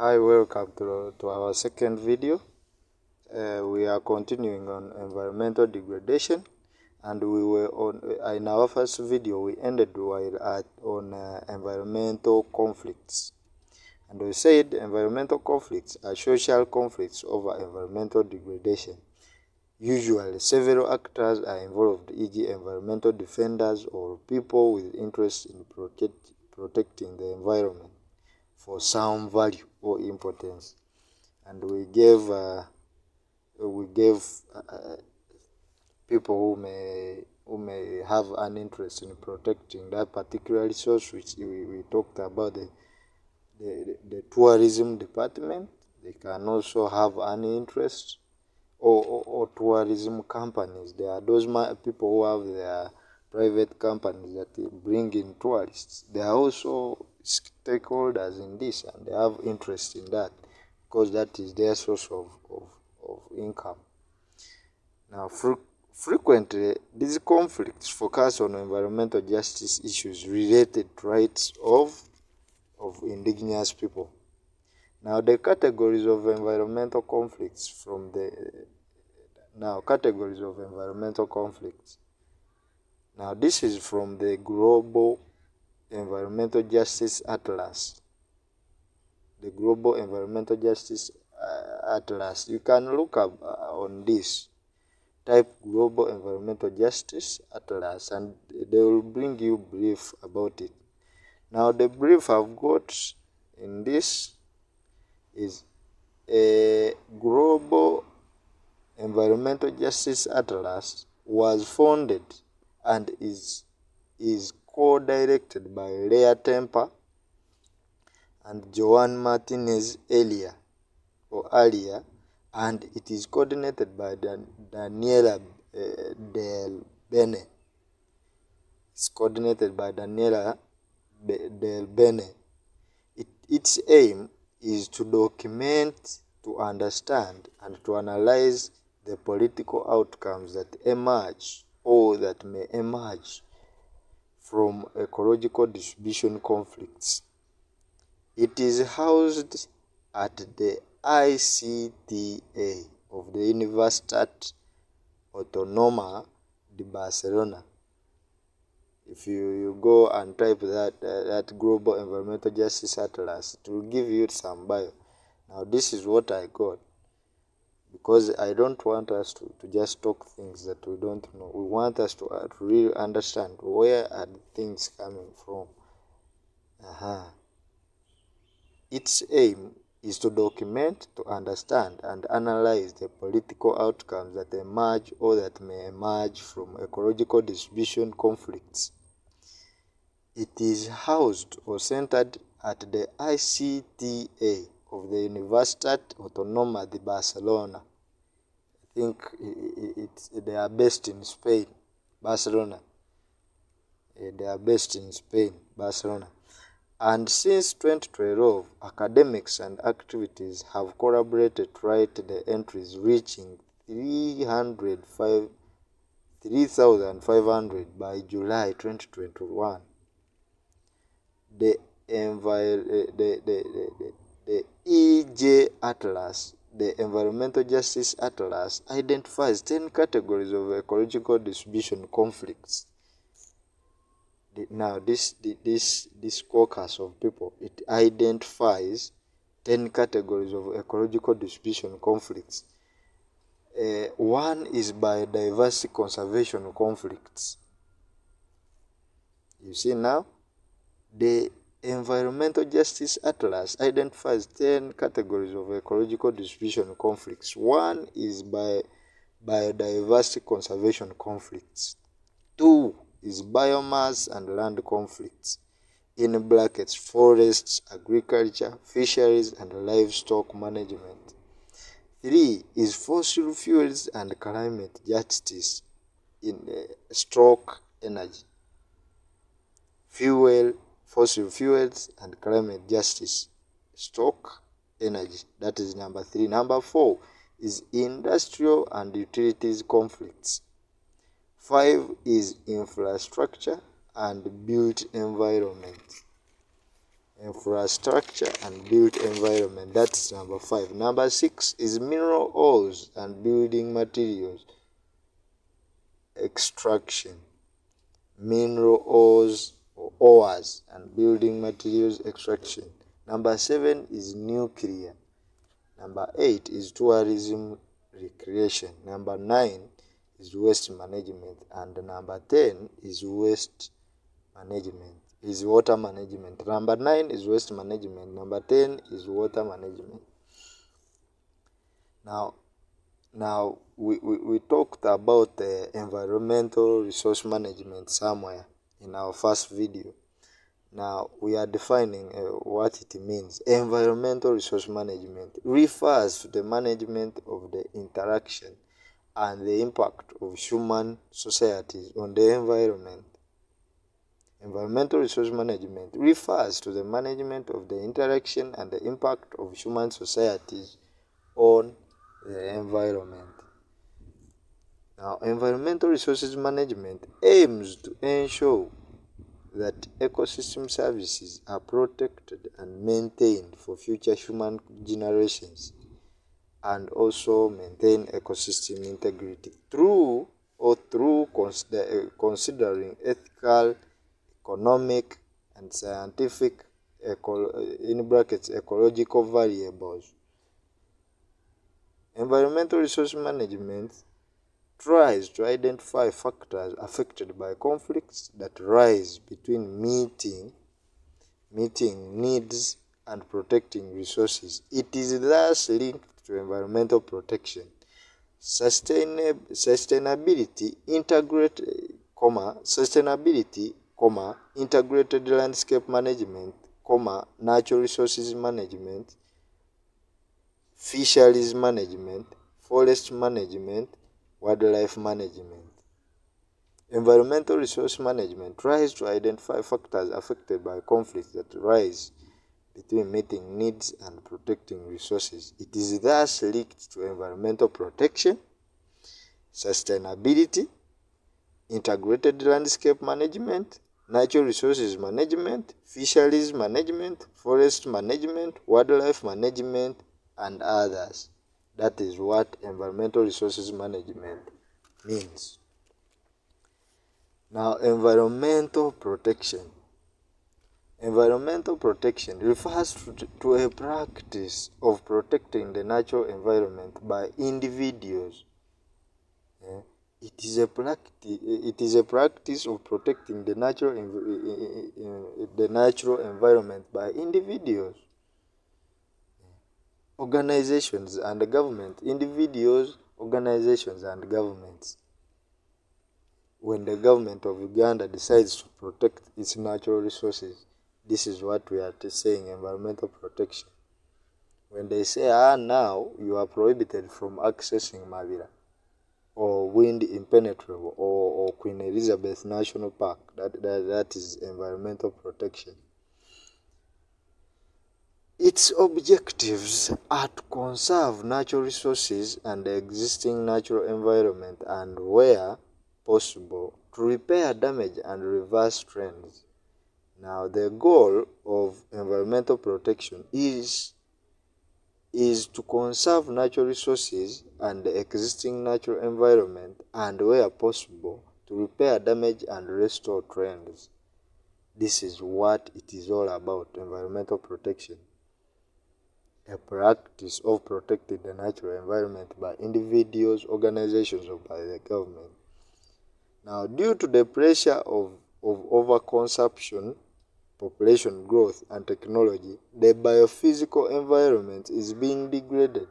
Hi, welcome to our second video. We are continuing on environmental degradation, and we were on in our first video we ended on environmental conflicts, and we said environmental conflicts are social conflicts over environmental degradation. Usually, several actors are involved, e.g., environmental defenders or people with interest in protecting the environment for some value or importance. And we gave people who may have an interest in protecting that particular resource, which we talked about the tourism department. They can also have an interest, or tourism companies. There are those people who have their private companies that bring in tourists. They are also stakeholders in this, and they have interest in that because that is their source of income. Now, frequently, these conflicts focus on environmental justice issues related to rights of indigenous people. Now, the categories of environmental conflicts Now, this is from the Global Environmental Justice Atlas. The Global Environmental Justice Atlas. You can look up on this. Type Global Environmental Justice Atlas, and they will bring you brief about it. Now, the brief I've got in this is a Global Environmental Justice Atlas was founded and is co-directed by Leah Temper and Joan Martinez Alia, and it is coordinated by Daniela Del Bene. It's coordinated by Daniela Del Bene. Its aim is to document, to understand, and to analyze the political outcomes that emerge or that may emerge from ecological distribution conflicts. It is housed at the ICTA of the Universitat Autónoma de Barcelona. If you go and type that Global Environmental Justice Atlas, it will give you some bio. Now, this is what I got, because I don't want us to just talk things that we don't know. We want us to really understand where are the things coming from. Its aim is to document, to understand, and analyze the political outcomes that emerge or that may emerge from ecological distribution conflicts. It is housed or centered at the ICTA of the Universitat Autónoma de Barcelona. I think they are based in Spain, Barcelona. They are based in Spain, Barcelona. And since 2012, academics and activities have collaborated to write the entries reaching 3,500 by July 2021. The EJ Atlas, the Environmental Justice Atlas, identifies 10 categories of ecological distribution conflicts. Now, this caucus of people, it identifies 10 categories of ecological distribution conflicts. One is biodiversity conservation conflicts. You see now, the Environmental Justice Atlas identifies 10 categories of ecological distribution conflicts. One is biodiversity conservation conflicts. 2 is biomass and land conflicts, in brackets forests, agriculture, fisheries, and livestock management. 3 is fossil fuels and climate justice, in stroke energy. Fossil fuels and climate justice, stroke energy. That is number 3. Number 4 is industrial and utilities conflicts. 5 is infrastructure and built environment. infrastructure and built environment. That's number 5. Number 6 is mineral ores and building materials extraction. Mineral ores and building materials extraction. Number 7 is nuclear. Number 8 is tourism recreation. Number 9 is waste management. And number 10 is water management. Number 9 is waste management. Number 10 is water management. Now we talked about the environmental resource management somewhere in our first video. Now we are defining what it means. Environmental resource management refers to the management of the interaction and the impact of human societies on the environment. Environmental resource management refers to the management of the interaction and the impact of human societies on the environment. Now, environmental resources management aims to ensure that ecosystem services are protected and maintained for future human generations, and also maintain ecosystem integrity through considering ethical, economic, and scientific ecological variables. Environmental resource management tries to identify factors affected by conflicts that rise between meeting needs and protecting resources. It is thus linked to environmental protection, sustainability, integrated landscape management, natural resources management, fisheries management, forest management, wildlife management. Environmental resource management tries to identify factors affected by conflicts that rise between meeting needs and protecting resources. It is thus linked to environmental protection, sustainability, integrated landscape management, natural resources management, fisheries management, forest management, wildlife management, and others. That is what environmental resources management means. Now, environmental protection. Environmental protection refers to a practice of protecting the natural environment by individuals. It is a practice of protecting the natural environment by individuals, organizations, and government. Individuals, organizations, and governments. When the government of Uganda decides to protect its natural resources, this is what we are saying, environmental protection. When they say, now you are prohibited from accessing Mabira, or Wind Impenetrable, or Queen Elizabeth National Park, that is environmental protection. Its objectives are to conserve natural resources and the existing natural environment, and where possible, to repair damage and reverse trends. Now, the goal of environmental protection is to conserve natural resources and the existing natural environment, and where possible, to repair damage and restore trends. This is what it is all about, environmental protection. A practice of protecting the natural environment by individuals, organizations, or by the government. Now, due to the pressure of overconsumption, population growth, and technology, the biophysical environment is being degraded.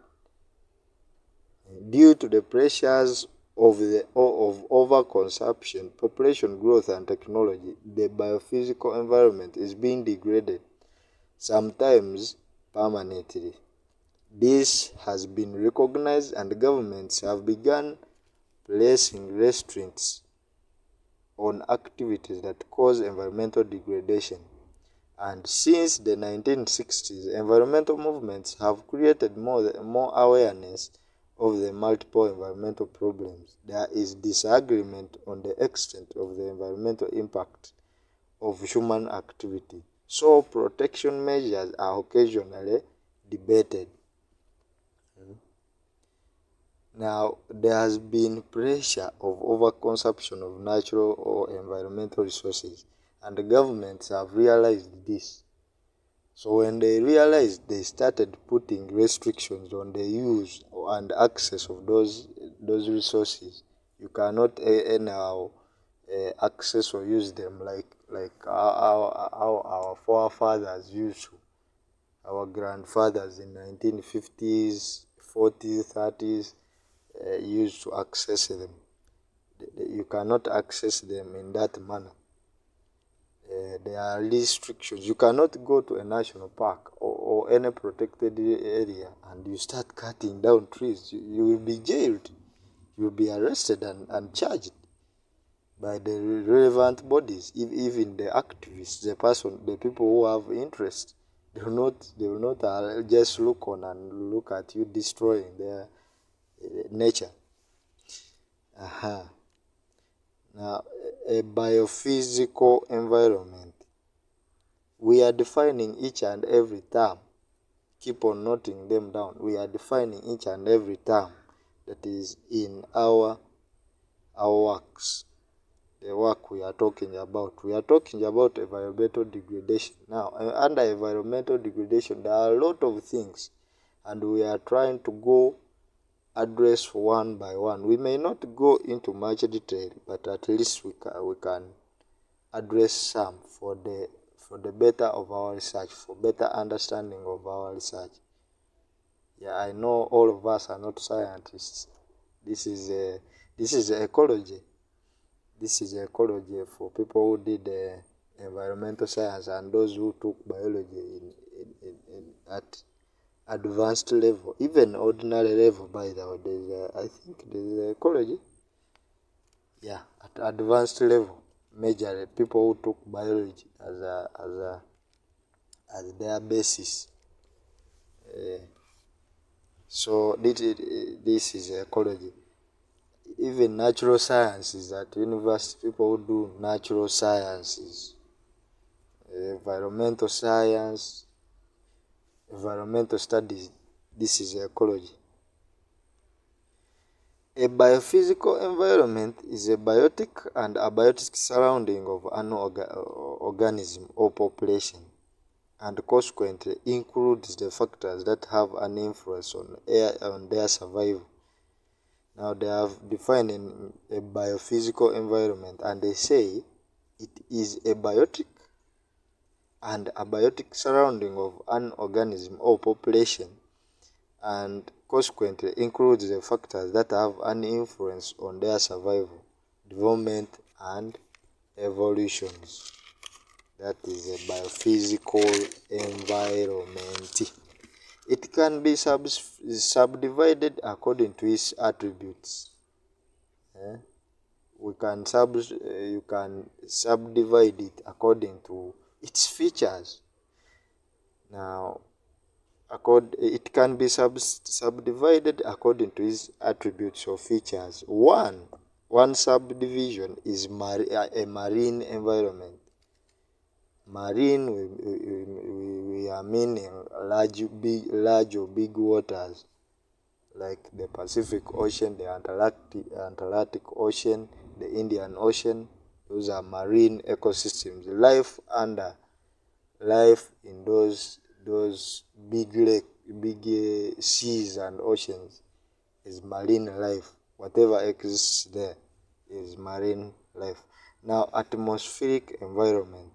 Due to the pressures of overconsumption, population growth, and technology, the biophysical environment is being degraded, sometimes permanently. This has been recognized, and governments have begun placing restraints on activities that cause environmental degradation. And since the 1960s, environmental movements have created more awareness of the multiple environmental problems. There is disagreement on the extent of the environmental impact of human activity. so protection measures are occasionally debated. Now, there has been pressure of overconsumption of natural or environmental resources, and the governments have realized this. So when they realized, they started putting restrictions on the use and access of those resources. You cannot anyhow access or use them like how our forefathers used to. Our grandfathers in 1950s, 40s, 30s used to access them. You cannot access them in that manner. There are restrictions. You cannot go to a national park or any protected area and you start cutting down trees. You will be jailed. You will be arrested and charged by the relevant bodies, even the activists, the people who have interest. They will not just look on and look at you destroying their nature. Now, a biophysical environment. We are defining each and every term. Keep on noting them down. We are defining each and every term that is in our works. The work we are talking about. We are talking about environmental degradation. Now, under environmental degradation, there are a lot of things, and we are trying to go address one by one. We may not go into much detail, but at least we can address some for the better of our research, for better understanding of our research. Yeah, I know all of us are not scientists. This is ecology. This is ecology for people who did environmental science and those who took biology at advanced level, even ordinary level. By the way, I think there's ecology. Yeah, at advanced level, majorly people who took biology as their basis. So this is ecology. Even natural sciences at university, people who do natural sciences, environmental science, environmental studies, this is ecology. A biophysical environment is a biotic and abiotic surrounding of an organism or population, and consequently includes the factors that have an influence on their survival. Now, they have defined a biophysical environment, and they say it is a biotic and abiotic surrounding of an organism or population, and consequently includes the factors that have an influence on their survival, development, and evolutions. That is a biophysical environment. It can be subdivided according to its attributes. You can subdivide it according to its features. Now, it can be subdivided according to its attributes or features. One subdivision is a marine environment. Marine, we are meaning large or big waters like the Pacific Ocean, the Antarctic Ocean, the Indian Ocean. Those are marine ecosystems. Life in those big seas and oceans is marine life. Whatever exists there is marine life. Now, atmospheric environment.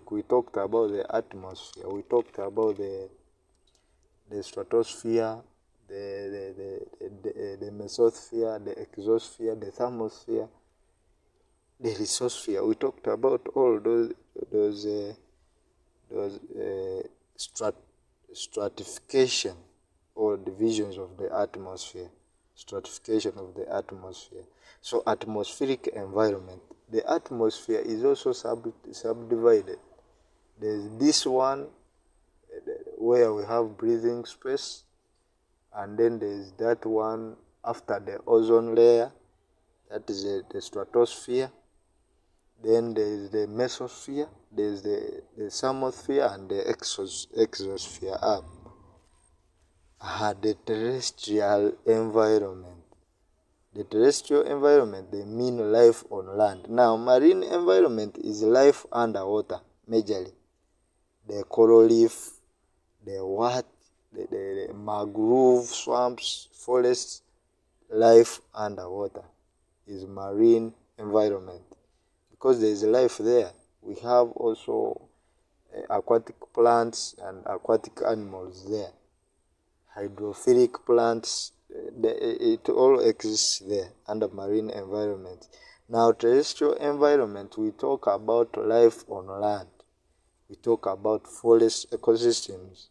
We talked about the atmosphere. We talked about the stratosphere, the mesosphere, the exosphere, the thermosphere, the resourcesphere. We talked about all those stratification or divisions of the atmosphere. Stratification of the atmosphere. So, atmospheric environment. The atmosphere is also subdivided. There's this one where we have breathing space, and then there's that one after the ozone layer, that is the stratosphere. Then there is the mesosphere, there is the thermosphere, and the exosphere up. The terrestrial environment. The terrestrial environment, they mean life on land. Now, marine environment is life underwater, majorly. The coral reef, the mangrove swamps, forests, life underwater is marine environment. Because there is life there, we have also aquatic plants and aquatic animals there. Hydrophilic plants, it all exists there under marine environment. Now, terrestrial environment, we talk about life on land. We talk about forest ecosystems,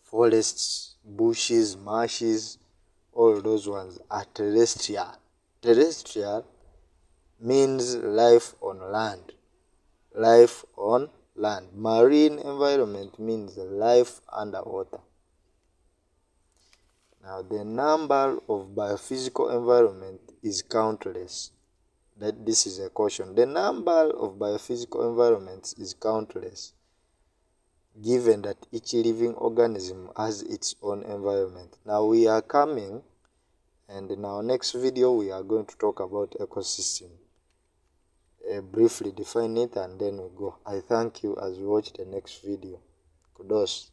forests, bushes, marshes, all those ones are terrestrial. Terrestrial means life on land. Life on land. Marine environment means life underwater. Now, the number of biophysical environment is countless. This is a caution. The number of biophysical environments is countless, given that each living organism has its own environment. Now, we are coming, and in our next video, we are going to talk about ecosystem. Briefly define it, and then we go. I thank you as you watch the next video. Kudos.